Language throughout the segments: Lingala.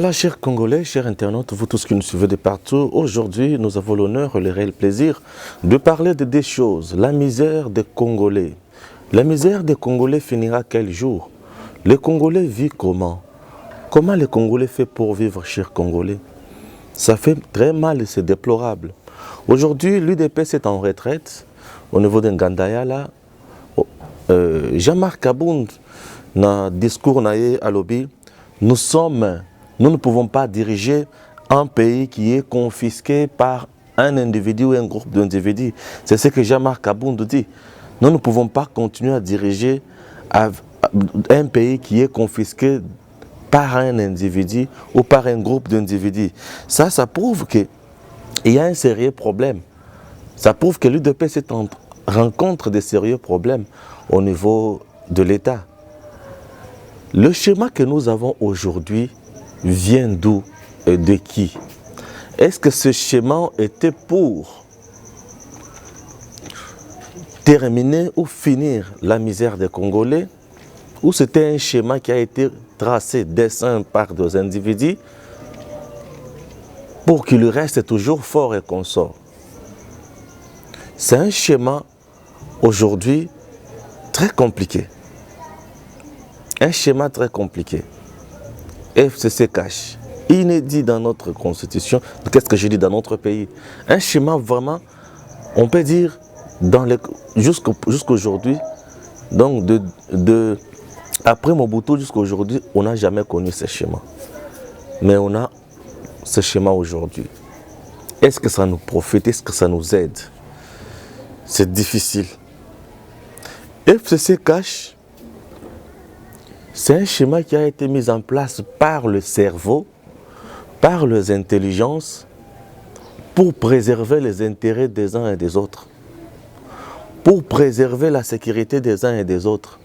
Voilà, chers Congolais, chers internautes, vous tous qui nous suivez de partout, aujourd'hui nous avons l'honneur et le réel plaisir de parler de deux choses. La misère des Congolais. La misère des Congolais finira quel jour? Les Congolais vivent comment? Comment les Congolais font pour vivre, chers Congolais? Ça fait très mal et c'est déplorable. Aujourd'hui, l'UDPS est en retraite au niveau de Ngandaya. Là, Jean-Marc Kabound, dans le discours à lobby, nous ne pouvons pas diriger un pays qui est confisqué par un individu ou un groupe d'individus. C'est ce que Jean-Marc Kabound dit. Nous ne pouvons pas continuer à diriger un pays qui est confisqué par un individu ou par un groupe d'individus. Ça prouve qu'il y a un sérieux problème. Ça prouve que l'UDPS rencontre des sérieux problèmes au niveau de l'État. Le schéma que nous avons aujourd'hui vient d'où et de qui? Est-ce que ce schéma était pour terminer ou finir la misère des Congolais, ou c'était un schéma qui a été tracé, dessin par des individus pour qu'il reste toujours fort et consort? C'est un schéma aujourd'hui très compliqué. Un schéma très compliqué. FCC cache, inédit dans notre constitution. Qu'est-ce que je dis dans notre pays? Un schéma vraiment, on peut dire, jusqu'aujourd'hui, donc après Mobutu jusqu'à aujourd'hui, on n'a jamais connu ce schéma. Mais on a ce schéma aujourd'hui. Est-ce que ça nous profite? Est-ce que ça nous aide? C'est difficile. FCC cache, c'est un schéma qui a été mis en place par le cerveau, par les intelligences, pour préserver les intérêts des uns et des autres, pour préserver la sécurité des uns et des autres.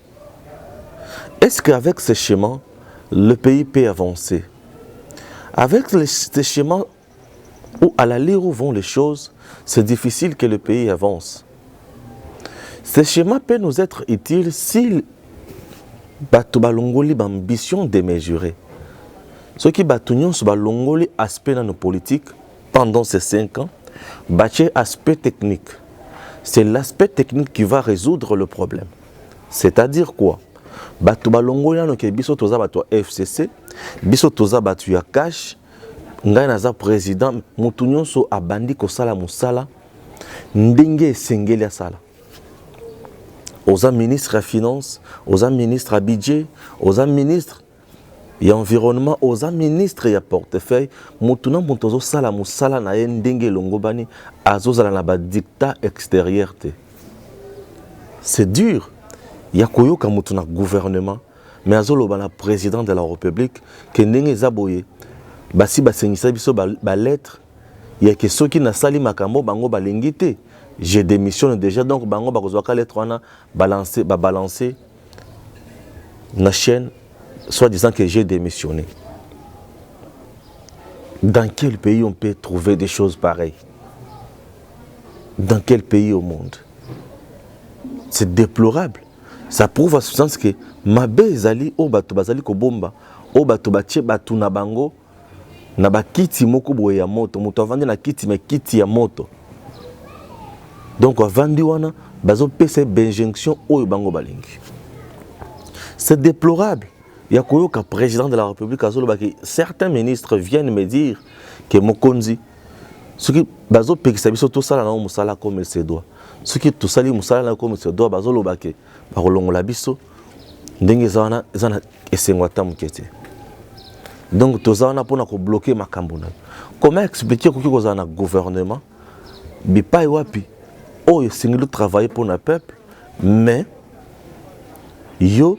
Est-ce qu'avec ce schéma, le pays peut avancer? Avec ce schéma, où à l'allure où vont les choses, c'est difficile que le pays avance. Ce schéma peut nous être utile s'il bato balongoli ambition démesurée. Ce qui batunion sur balongoli aspect dans nos politiques pendant ces 5 ans, bâtir aspect technique. C'est l'aspect technique qui va résoudre le problème. C'est-à-dire quoi? Bato balongoli no ke biso toza bato FCC, biso toza bato ya cash, ngai naza président, mutunyon so abandi ko sala musala, ndenge esengeli asala. Aux ministres à finance, aux ministres à budget, aux ministres et environnement, aux ministres et à portefeuille, mutuna mutozo sala musala na ndenge longobani azozala na ba dictat extérieur te. C'est dur. Yakoyo ka mutuna gouvernement, mais azoloba na président de la République que ndenge zaboye basi basengisa biso ba lettre ya ke soki na sali makambo bango balengi te. Je démissionne déjà, donc bango bakozwaka lettre wana balancer na chaîne, soit disant que j'ai démissionné. Dans quel pays on peut trouver des choses pareilles? Dans quel pays au monde? C'est déplorable. Ça prouve à ce sens que mabe ezali o bato bazali ko bomba, o bato batie batu na bango na bakiti moko boye ya moto, moto avandi na kiti me kiti ya moto. Donc, vendu wana, bazo pese benjonction oyo bango balingi. C'est déplorable. Il y a un président de la République, certains ministres viennent me dire que Mokonzi, ce qui bazo pekisa biso tout ça na musala comme il se doit. Ce qui tout ça li musala comme il se doit, bazo lobake, ba kolongola biso ndenge zana esengwata mukete. Donc tozana pona ko bloquer makambo na. Comment expliquer ko kozana na gouvernement bipai wapi? Oh, c'est nous travailler pour le peuple, mais yo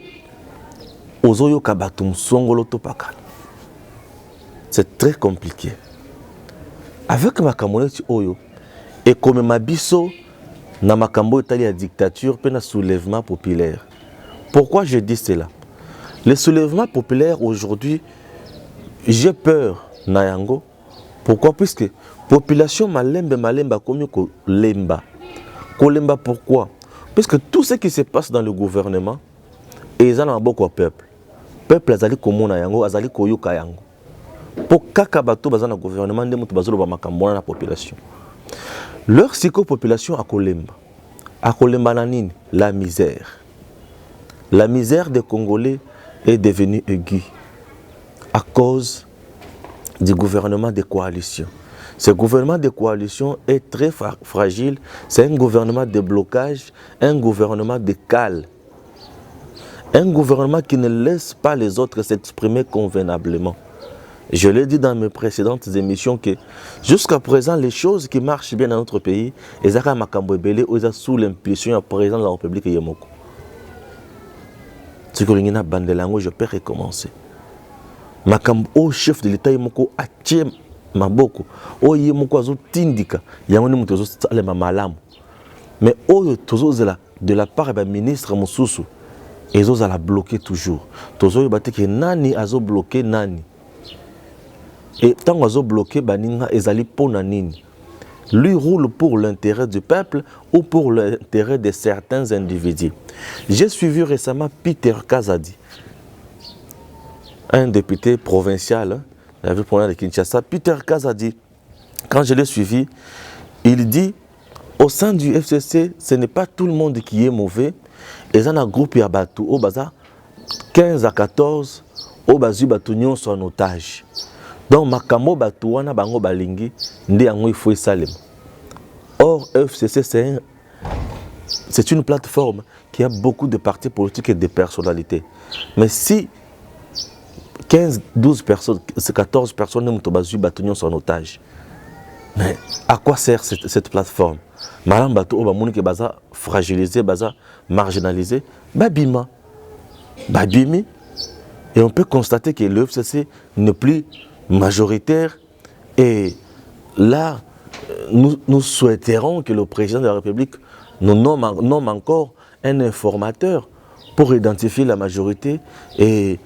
ozoyo kabatum songolo topakala. C'est très compliqué. Avec makambo oyo et comme mabiso na makambo itali ya dictature pe na soulèvement populaire. Pourquoi je dis cela? Le soulèvement populaire aujourd'hui, j'ai peur na yango. Pourquoi? Puisque population malemba comme ko lemba. Kolemba pourquoi? Parce que tout ce qui se passe dans le gouvernement, ils ont beaucoup de peuple. Peuple azali komona yango, azali koyoka yango. Pour kakabato bazana gouvernement de mutu bazolo ba makambo na population. Leur psychopopulation a kolemba. A kolemba na nini? La misère. La misère des Congolais est devenue aiguë à cause du gouvernement de coalition. Ce gouvernement de coalition est très fragile. C'est un gouvernement de blocage, un gouvernement de cale. Un gouvernement qui ne laisse pas les autres s'exprimer convenablement. Je l'ai dit dans mes précédentes émissions que jusqu'à présent, les choses qui marchent bien dans notre pays, elles sont sous l'impulsion du président de la République Yemoko. Ce que je peux recommencer. Makambo au chef de l'État Yemoko a tient maboko. O Yemoko azo tindika. Yamoni mutozo salema malamu. Mais au tozo de la part du ministre Moussoussou, ils ont la bloquer toujours. Tozo yobate que nani azo bloqué nani. Et tant qu'ils ont bloqué, ils allaient pour nani. Lui roule pour l'intérêt du peuple ou pour l'intérêt de certains individus. J'ai suivi récemment Peter Kazadi, un député provincial de la ville provinciale de Kinshasa. Peter Kazadi, quand je l'ai suivi, il dit au sein du FCC, ce n'est pas tout le monde qui est mauvais. Ils ont un groupe à Batou, au Baza, 15 à 14, au Bazu Batounion sont en otage. Donc, Makamo Batouana Bango Balingi, Ndi Ango il faut salem. Or, FCC, c'est une plateforme qui a beaucoup de partis politiques et de personnalités. Mais si 15, 12 personnes, 14 personnes sont en otage, mais à quoi sert cette plateforme? Madame Batou Obamouni qui est fragilisé, marginalisé, Babima, Babimi. Et on peut constater que le FCC n'est plus majoritaire. Et là, nous souhaiterons que le président de la République nous nomme encore un informateur pour identifier la majorité et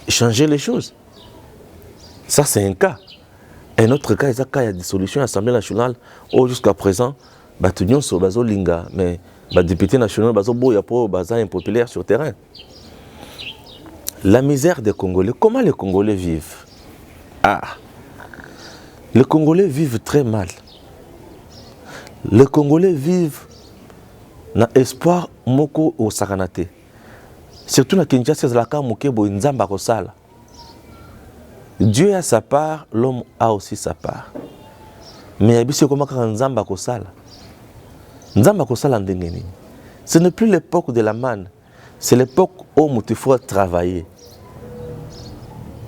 changer les choses. Ça, c'est un cas. Un autre cas, il y a des solutions à l'Assemblée nationale où jusqu'à présent, Batunion sur Bazo Linga, mais les députés nationaux Bazo Boya pour Baza impopulaire sur terrain. La misère des Congolais, comment les Congolais vivent? Ah, les Congolais vivent très mal. Les Congolais vivent dans l'espoir moko au Sakanate. Surtout dans Kinshasa, la Kamukebo Nzamba Kosala. Dieu a sa part, l'homme a aussi sa part. Mais il y a comment Nzamba Kosala. Nzamba Kosala ndengeni. Ce n'est plus l'époque de la manne. C'est l'époque où il faut travailler.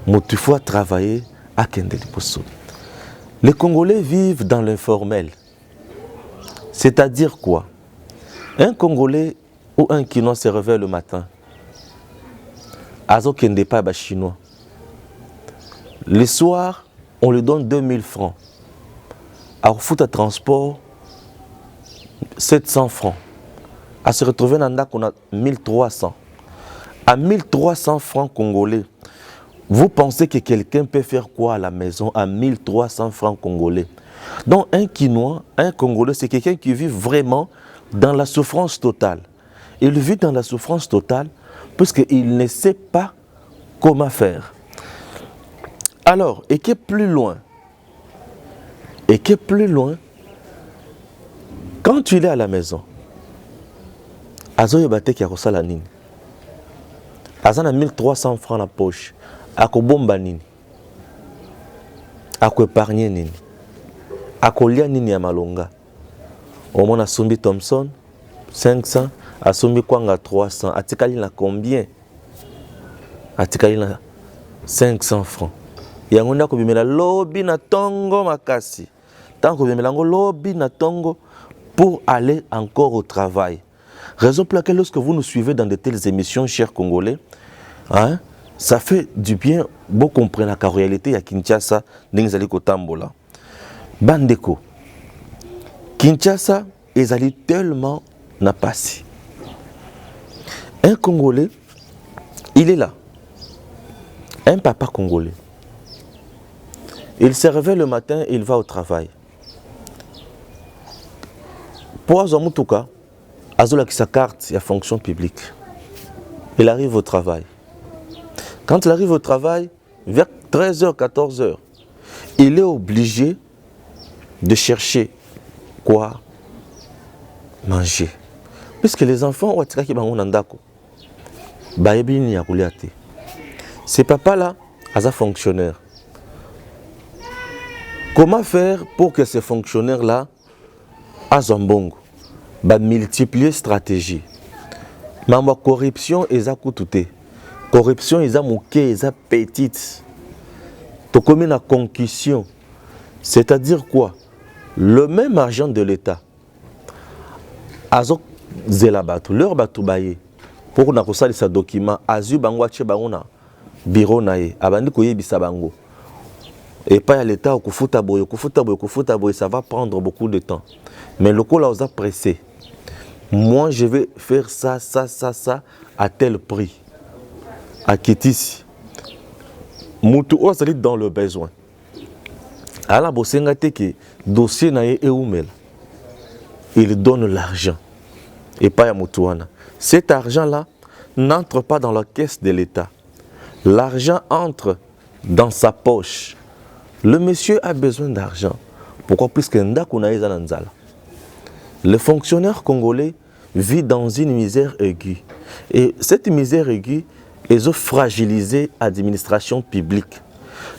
Il faut travailler à Kendeli Posso. Les Congolais vivent dans l'informel. C'est-à-dire quoi? Un Congolais ou un Kinois se réveille le matin. Azo Kende pas ba chinois. Le soir, on lui donne 2000 francs. À foot à transport, 700 francs. À se retrouver dans le on a 1300. À 1300 francs congolais, vous pensez que quelqu'un peut faire quoi à la maison à 1300 francs congolais? Donc un Quinois, un Congolais, c'est quelqu'un qui vit vraiment dans la souffrance totale. Il vit dans la souffrance totale parce qu'il ne sait pas comment faire. Alors, et qui est plus loin? Quand tu es à la maison, Azo yobate ki akosala nini? Azana 1300 francs na poche. Akobomba nini? Akoépargner nini? Akolia nini ya malonga? Omona Sumbi Thompson 500, Asumbi Kwanga 300. Atikali na combien? Atikali na 500 francs. Yango ndako bimela lobi na tongo makasi. Tanko bimela ngo lobi na tongo pour aller encore au travail. Raison pour laquelle lorsque vous nous suivez dans de telles émissions, chers Congolais, hein, ça fait du bien, vous comprenez la réalité à Kinshasa, n'engzali kotambola. Bandeko, Kinshasa, ils allaient tellement n'a pas si. Un Congolais, il est là. Un papa congolais. Il se réveille le matin, il va au travail. Pour Azamutouka, Azola qui sa carte, il y a fonction publique. Il arrive au travail. Quand il arrive au travail, vers 13h, 14h, il est obligé de chercher quoi manger. Puisque les enfants, ces papas-là, sont fonctionnaires. Comment faire pour que ces fonctionnaires-là aient un bon multiplier stratégie. La corruption est coûtée. Corruption est moquée, est petite. Tu commis la concussion. C'est-à-dire quoi? Le même argent de l'État. Azo zelabatu, leur batu baye. Pour na kosali sa document, azu bango ache bango na bureau na ye. Abandi koyebisa bango. Et pas à l'État au kufuta boy, ça va prendre beaucoup de temps. Mais le coup là, on a pressé. Moi, je vais faire ça à tel prix. À Kétis. Moutou osali dans le besoin. Alors, que dossier na ye eumel. Il donne l'argent. Et pas à Moutouana. Cet argent-là n'entre pas dans la caisse de l'État. L'argent entre dans sa poche. Le monsieur a besoin d'argent. Pourquoi? Puisque le fonctionnaire congolais vit dans une misère aiguë. Et cette misère aiguë est fragilisée l'administration publique.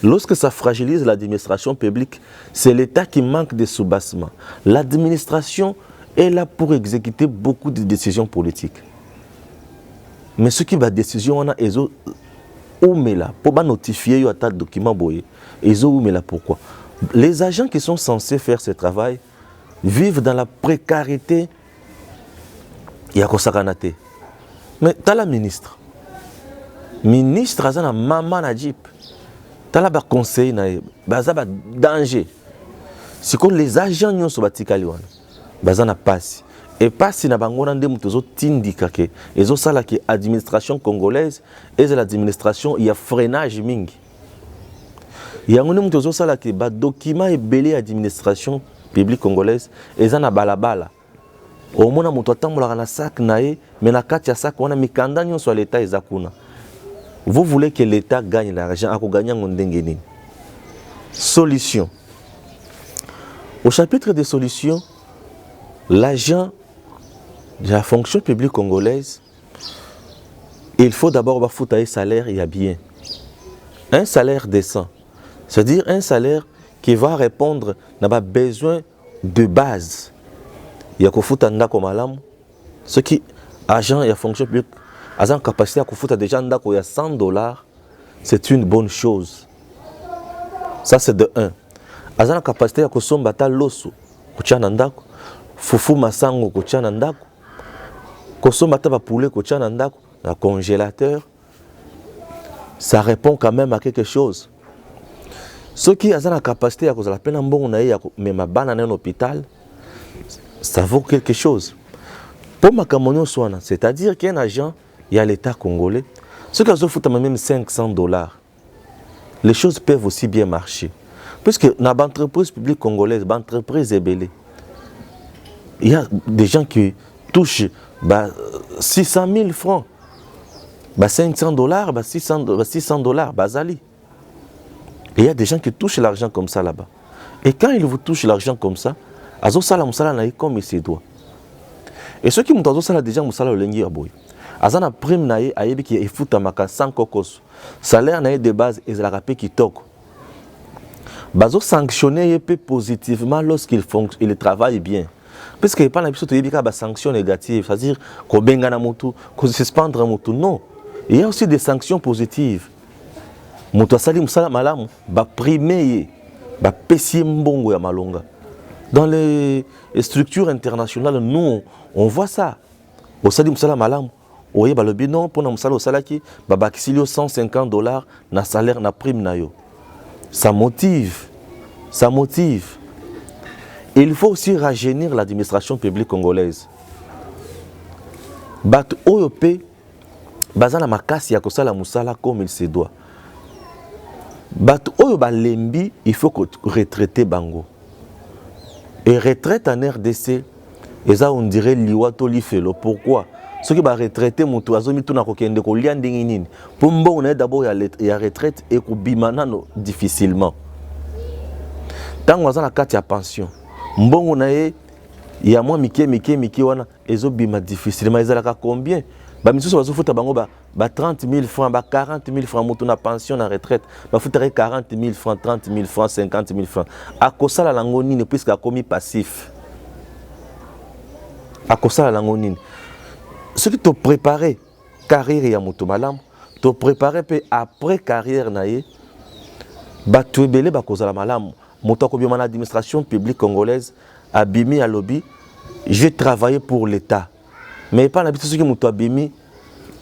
Lorsque ça fragilise l'administration publique, c'est l'État qui manque de soubassement. L'administration est là pour exécuter beaucoup de décisions politiques. Mais ce qui va décision, on a là pour notifier un tas de documents boyés. Là pourquoi? Les agents qui sont censés faire ce travail vivent dans la précarité. Il y a Kosakanate. Mais tu as la ministre. Ministre, tu as maman na jeep. Tu as la conseil, tu as danger. C'est que les agents ne sont pas tikaliwana. Tu as passe. Et passe na bangona ndemu tozo tindika ke ezo sala ke administration congolaise et l'administration il y a freinage mingi. Il y a un tozo sala ke ba document et belé administration publique congolaise ezana balabala. Au mona muto tambola na sac nae mais na kati ya sac wana mikanda nyonso l'État ezakuna. Vous voulez que l'État gagne l'argent ako gagner ngondenge nini? Solution. Au chapitre des solutions, l'agent de la fonction publique congolaise, il faut d'abord foutre un salaire, il y a bien. Un salaire décent. C'est-à-dire un salaire qui va répondre à nos besoins de base. Il y a foutre un comme alam. Ce qui, agent et la fonction publique, a une capacité à foutre des gens qui a $100, c'est une bonne chose. Ça c'est de 1. A une capacité à consommer l'osso, kuchanandako, fufu masango kuchanandako. Consommateur poulet un congélateur, ça répond quand même à quelque chose. Ceux qui ont la capacité à cause la peine en bon mais ma banane en hôpital, ça vaut quelque chose. Pour ma camonio soana, c'est-à-dire qu'un agent, il y a l'État congolais, ceux qui ont foutu même $500, les choses peuvent aussi bien marcher. Puisque dans l'entreprise publique congolaise, l'entreprise est belle. Il y a des gens qui touchent 600 000 francs, $500, $600, bazali. Il y a des gens qui touchent l'argent comme ça là-bas. Et quand ils vous touchent l'argent comme ça, azo sala musala na comme il se doit. Et ceux qui m'ont azo sala déjà musala lengi aboy. Azana prime na ye ayebi ki efuta maka 100 kokos. Salaire na ye de base et la rapé qui toque. Bazo sanctionner positivement lorsqu'il il travaille bien. Parce qu'il n'y a pas de sanctions négatives, c'est-à-dire qu'on benga na motu, qu'on suspendre motu. Non, il y a aussi des sanctions positives. Moto asali musala malamu, ba primer, ba pesier mbongo ya malonga. Dans les structures internationales, nous, on voit ça. Au sali musala malamu, oye ba lobi non pour na musala au salaki, ba bakisili $150 na salaire na prime na yo. Ça motive, ça motive. Il faut aussi rajeunir l'administration publique congolaise. Bat OEP, bazana makasi ya kosala musala comme il se doit. Bat OEP lembi, il faut retraiter bango. Et retraite en RDC, et ça on dirait liwato lifelo. Pourquoi? Ceux qui va retraiter mutu azomi tuna kokende ko liande nini. Pour mbon on est d'abord il y a retraite et ko bimanano difficilement. Tant que na kati ya pension mbongo na ye ya mwa mike wana ezobima difficilement ezalaka combien ba misusu bazofuta bango ba 30 000 francs ba 40 000 francs mutu na pension na retraite bafuta 40 000 francs 30 000 francs 50 000 francs akosala lango nini puisque akomi passif akosala lango nini ce qui te préparer carrière ya mutu malamu te préparer pe après carrière na ye bato ebele bakozala malamu moto akobima na administration publique congolaise abimi à lobby j'ai travaillé pour l'état mais pas na biso soki moto abimi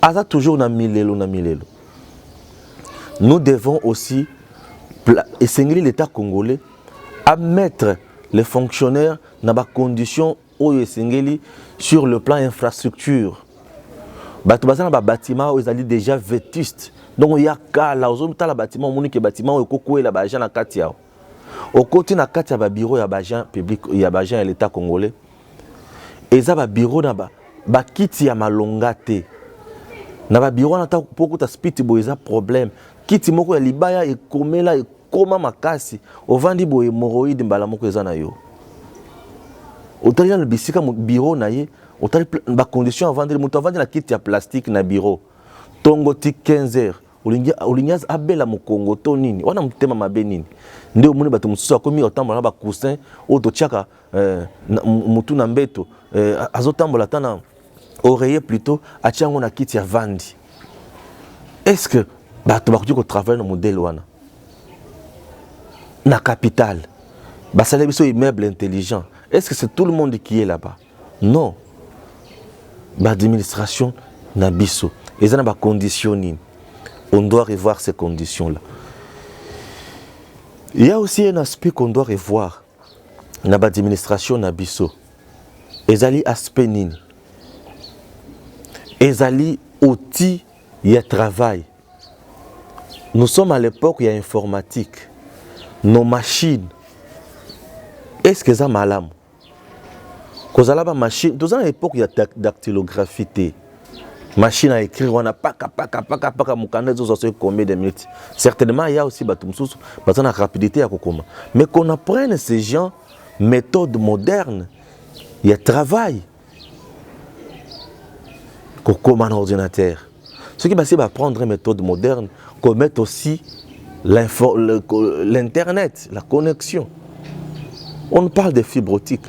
aza toujours na milelo nous devons aussi esengeli l'état congolais à mettre les fonctionnaires dans ba conditions oyo esengeli sur le plan infrastructure bato baza na ba bâtiment oyo ezali déjà vétuste donc ya kala ozomita la bâtiment omoni ke bâtiment oyo kokwela ba agent na kati yao au côté na kati ya ba bureau ya ba agent public ya ba agent ya l'état congolais eza ba bureau na ba kiti ya malonga te na ba bureau na ta poko ta spiti bo eza problème kiti moko ya libaya ekomela ekoma makasi ovandi bo hémorroïde mbala moko eza na yo otali na bisika bureau na ye otali ba condition avant de moto avandi na kiti ya plastique na bureau tongo ti 15 heures olingi abela mokongo to nini wana mutema mabe nini nde omoni bato mosusu akomi otambola na ba coussin oyo totiaka mutu na mbeto azotambola ata na oreiller plutôt atia yango na kiti ya vandi est-ce que bato bakoki kotravaille na modele wana na capitale basala biso immeuble intelligent est-ce que c'est tout le monde qui est là-bas non l'administration na biso eza na ba conditions nini on doit revoir ces conditions-là. Il y a aussi un aspect qu'on doit revoir dans l'administration Nabiso. Ezali aspect nini. Ezali outil y a travail. Nous sommes à l'époque il y a informatique. Nos machines. Est-ce que ça malam? Quand on a une machine, dans l'époque il y a dactylographie. Machine à écrire, on a paka mukanda zozo combien de minutes. Certainement il y a aussi batumsusu parce la rapidité à kokoma. Mais qu'on apprenne ces gens méthodes modernes, il y a travail. Kokoma un ordinateur. Ce qui va c'est apprendre une méthode moderne, qu'on mette aussi l'internet, la connexion. On parle de fibre optique.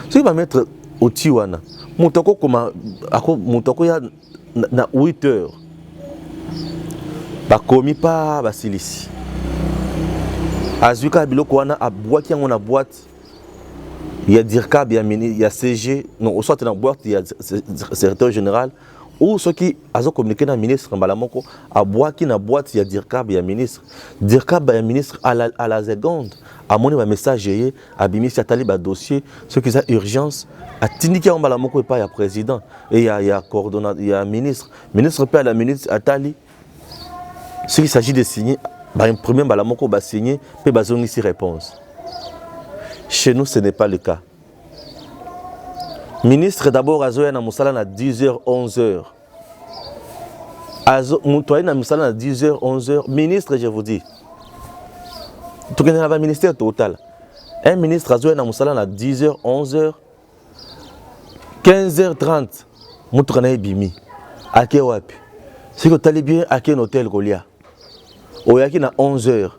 Ce qui va mettre au Tiwana, mutako koma mutako ya na 8 heures bakomi pa basilisi azuka biloko wana abwaki yango na boîte ya dircab ya mini ya CG non soit na boîte ya secrétaire général ou ceux qui azo communiquer na ministre mbala moko abwaki na boîte ya dircab ya ministre ya ministre à la seconde amoni ba message yé abimisi atali ba dossier ceux qui a urgence atindiki ya mbala moko pa ya président et ya coordonnateur ya ministre pa la ministre atali s'il s'agit de signer ba imprimer mbala moko ba signer pe bazongi si réponse. Chez nous ce n'est pas le cas. Ministre d'abord azoya na musala na 10h 11h. Mutoye na musala na 10h 11h. Ministre je vous dis. Tout que na ministère total. Un ministre azoya na musala na 10h 11h. 15h30 mutu kana ebimi. Ake wapi. Siko tali bien ake hotel Golia. Oyaki na 11h.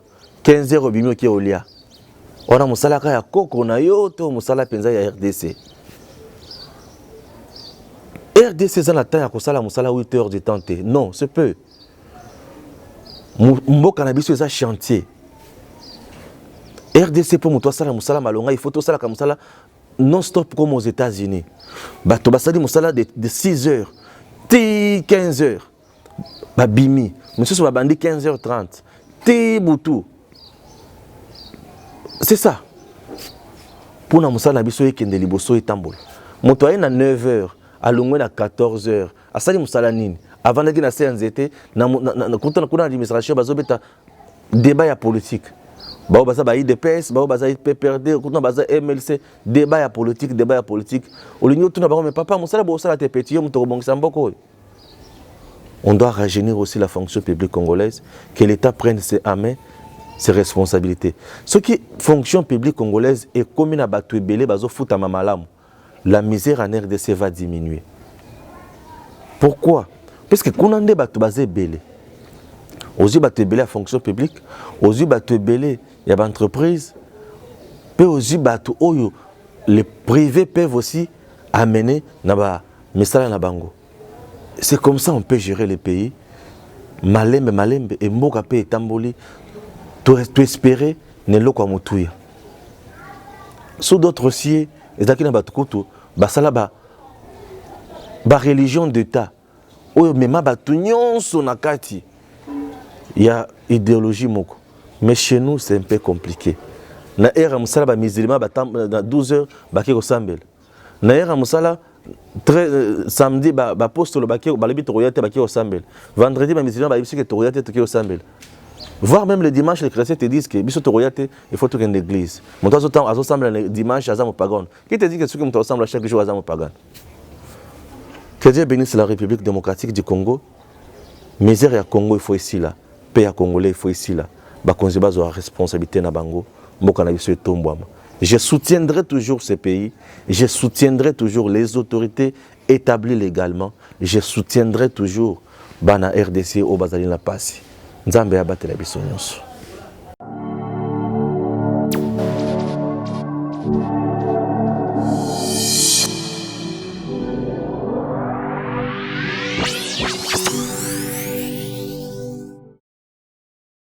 15h obimi oke Olia. Ora musala ka ya koko na yo to musala penza ya RDC. RDC ça na temps ya kosala musala 8 heures de temps. Non, c'est peu. Mboka na biso eza chantier. RDC pour mutu sala musala malonga, il faut to sala ka musala non stop comme aux États-Unis. Bato basali musala de 6 heures, 15 heures. Babimi, monsieur so babandi 15h30. Ti butu. C'est ça. Pour na musala biso ekende liboso etambola. Moto aye na 9h, alongwe na 14h. Asali musala nini? Avant d'être na CNZT, na kuna administration bazobeta débat ya politique. Bao baza ba IDPS, bao baza PPRD, kuna baza MLC, débat ya politique. Olinyo tuna ba mais papa musala bo sala te petit yo muto bongisa mboko. On doit rajeunir aussi la fonction publique congolaise, que l'État prenne ses mains ses responsabilités. Ce qui fonction publique congolaise est comme une batu belé bazo futa mamalamu. La misère en RDC va diminuer. Pourquoi? Parce que quand on est batu basé belé, aux yeux batu belé à fonction publique, aux yeux batu belé il y a entreprise, puis aux yeux batu oyo les privés peuvent aussi amener naba misala na bango. C'est comme ça on peut gérer les pays. Malembe et mboka pe etamboli. Tu espérer ne loko mutuya. Sous d'autres si ezaki na batukutu basala ba religion d'état. Oyo mema batu nyonso na kati. Il y a idéologie moko. Mais chez nous c'est un peu compliqué. Na era musala ba musulman na 12 heures baki ko sambel. Na era musala samedi apostole baki balebi toroyate baki ko sambel. Vendredi ba musulman ba bisi ke toroyate to ki ko sambel. Voire même le dimanche, les chrétiens te disent que il faut tout une église. Mon temps, à ensemble le dimanche, à pagan. Qui te dit que ce que nous ensemble chaque jour à pagan? Que Dieu bénisse la République démocratique du Congo. Misère à Congo, il faut ici là. Paix à Congolais, il faut ici là. Bakonziba a responsabilité na bango. Je soutiendrai toujours ces pays. Je soutiendrai toujours les autorités établies légalement. Je soutiendrai toujours Bana RDC au Bazali la Passi. Nzambe abatela biso nyonso.